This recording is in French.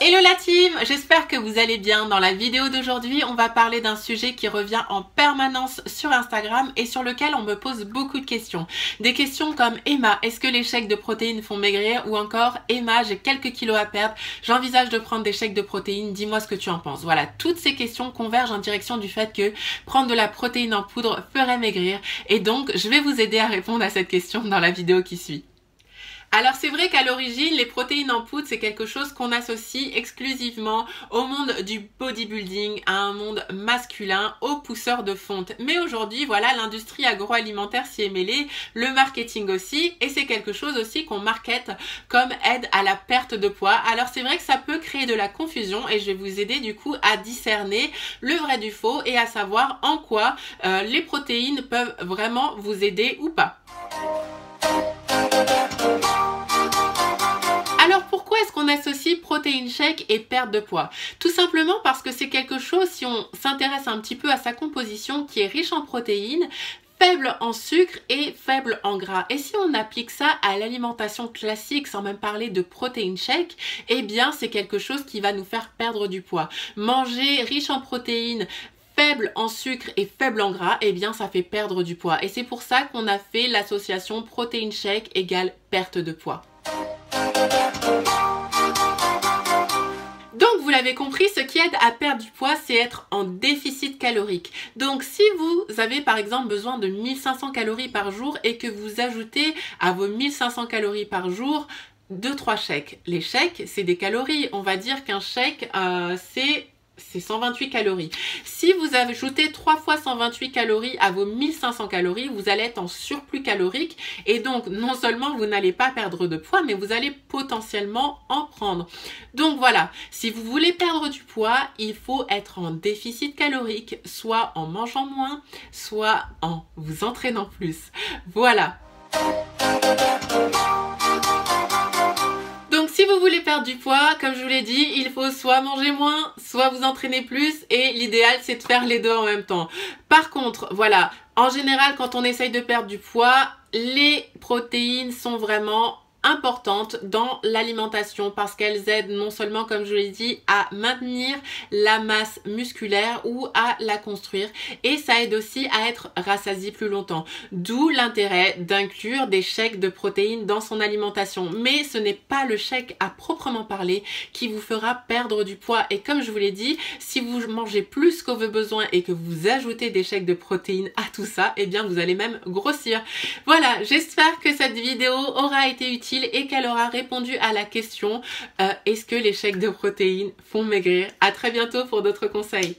Hello la team, j'espère que vous allez bien. Dans la vidéo d'aujourd'hui, on va parler d'un sujet qui revient en permanence sur Instagram et sur lequel on me pose beaucoup de questions. Des questions comme Emma, est-ce que les shakes de protéines font maigrir? Ou encore Emma, j'ai quelques kilos à perdre, j'envisage de prendre des shakes de protéines, dis-moi ce que tu en penses. Voilà, toutes ces questions convergent en direction du fait que prendre de la protéine en poudre ferait maigrir. Et donc, je vais vous aider à répondre à cette question dans la vidéo qui suit. Alors c'est vrai qu'à l'origine, les protéines en poudre, c'est quelque chose qu'on associe exclusivement au monde du bodybuilding, à un monde masculin, aux pousseurs de fonte. Mais aujourd'hui, voilà, l'industrie agroalimentaire s'y est mêlée, le marketing aussi, et c'est quelque chose aussi qu'on markete comme aide à la perte de poids. Alors c'est vrai que ça peut créer de la confusion et je vais vous aider du coup à discerner le vrai du faux et à savoir en quoi les protéines peuvent vraiment vous aider ou pas. Alors pourquoi est-ce qu'on associe protéine shake et perte de poids? Tout simplement parce que c'est quelque chose, si on s'intéresse un petit peu à sa composition, qui est riche en protéines, faible en sucre et faible en gras. Et si on applique ça à l'alimentation classique, sans même parler de protéine shake, eh bien c'est quelque chose qui va nous faire perdre du poids. Manger riche en protéines, faible en sucre et faible en gras, eh bien ça fait perdre du poids. Et c'est pour ça qu'on a fait l'association protéine shake égale perte de poids. Donc vous l'avez compris, ce qui aide à perdre du poids, c'est être en déficit calorique. Donc si vous avez par exemple besoin de 1500 calories par jour et que vous ajoutez à vos 1500 calories par jour 2-3 shakes. Les shakes, c'est des calories. On va dire qu'un shake, c'est 128 calories. Si vous ajoutez 3 fois 128 calories à vos 1500 calories, vous allez être en surplus calorique et donc non seulement vous n'allez pas perdre de poids, mais vous allez potentiellement en prendre. Donc voilà, si vous voulez perdre du poids, il faut être en déficit calorique, soit en mangeant moins, soit en vous entraînant plus. Voilà. Donc si vous voulez perdre du poids, comme je vous l'ai dit, il faut soit manger moins, soit vous entraîner plus et l'idéal c'est de faire les deux en même temps. Par contre, voilà, en général quand on essaye de perdre du poids, les protéines sont vraiment importantes dans l'alimentation parce qu'elles aident non seulement, comme je l'ai dit, à maintenir la masse musculaire ou à la construire et ça aide aussi à être rassasié plus longtemps. D'où l'intérêt d'inclure des shakes de protéines dans son alimentation. Mais ce n'est pas le shake à proprement parler qui vous fera perdre du poids et comme je vous l'ai dit, si vous mangez plus que vos besoins et que vous ajoutez des shakes de protéines à tout ça, eh bien vous allez même grossir. Voilà, j'espère que cette vidéo aura été utile et qu'elle aura répondu à la question est-ce que les shakes de protéines font maigrir? À très bientôt pour d'autres conseils.